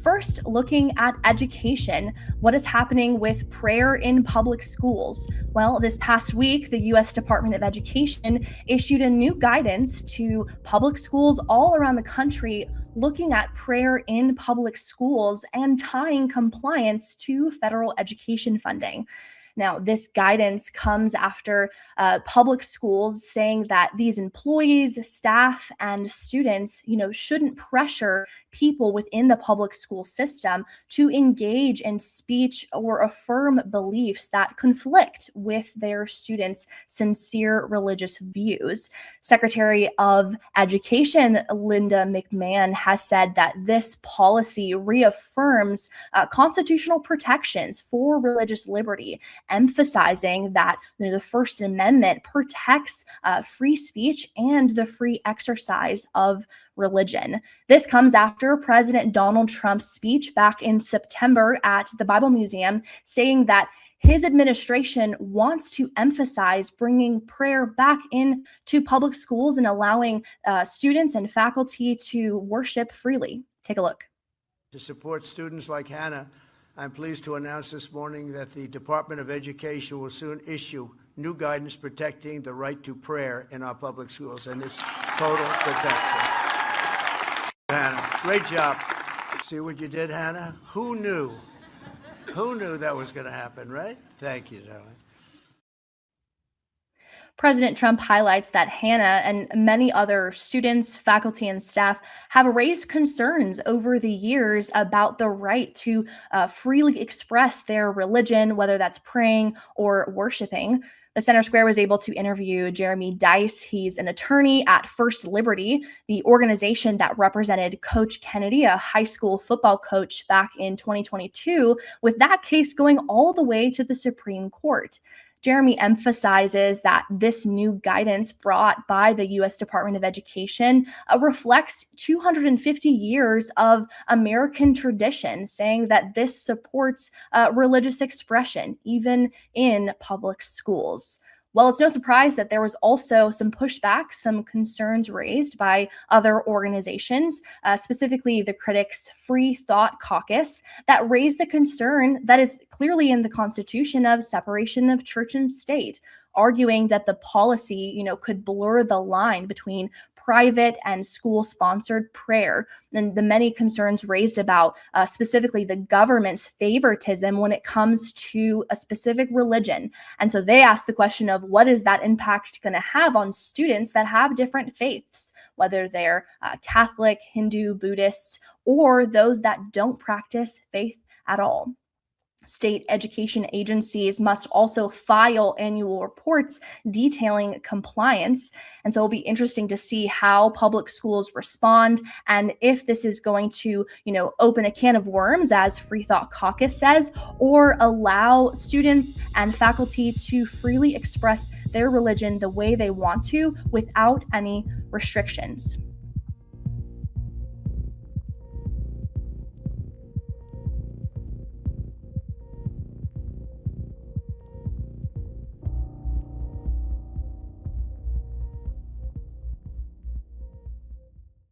First, looking at education, what is happening with prayer in public schools? Well, this past week, the U.S. Department of Education issued a new guidance to public schools all around the country looking at prayer in public schools and tying compliance to federal education funding. Now, this guidance comes after public schools saying that these employees, staff, and students, shouldn't pressure people within the public school system to engage in speech or affirm beliefs that conflict with their students' sincere religious views. Secretary of Education Linda McMahon has said that this policy reaffirms constitutional protections for religious liberty, emphasizing that the First Amendment protects free speech and the free exercise of religion. This comes after President Donald Trump's speech back in September at the Bible Museum, stating that his administration wants to emphasize bringing prayer back into public schools and allowing students and faculty to worship freely. Take a look. To support students like Hannah, I'm pleased to announce this morning that the Department of Education will soon issue new guidance protecting the right to prayer in our public schools, and it's total protection. Hannah, great job. See what you did, Hannah? Who knew? Who knew that was going to happen, right? Thank you, darling. President Trump highlights that Hannah and many other students, faculty, and staff have raised concerns over the years about the right to freely express their religion, whether that's praying or worshiping. The Center Square was able to interview Jeremy Dice. He's an attorney at First Liberty, the organization that represented Coach Kennedy, a high school football coach, back in 2022, with that case going all the way to the Supreme Court. Jeremy emphasizes that this new guidance brought by the U.S. Department of Education reflects 250 years of American tradition, saying that this supports religious expression, even in public schools. Well, it's no surprise that there was also some pushback, some concerns raised by other organizations, specifically the Critics' Free Thought Caucus, that raised the concern that is clearly in the Constitution of separation of church and state, arguing that the policy, could blur the line between private and school-sponsored prayer, and the many concerns raised about specifically the government's favoritism when it comes to a specific religion. And so they asked the question of what is that impact going to have on students that have different faiths, whether they're Catholic, Hindu, Buddhists, or those that don't practice faith at all. State education agencies must also file annual reports detailing compliance. And so it'll be interesting to see how public schools respond and if this is going to, open a can of worms, as Free Thought Caucus says, or allow students and faculty to freely express their religion the way they want to without any restrictions.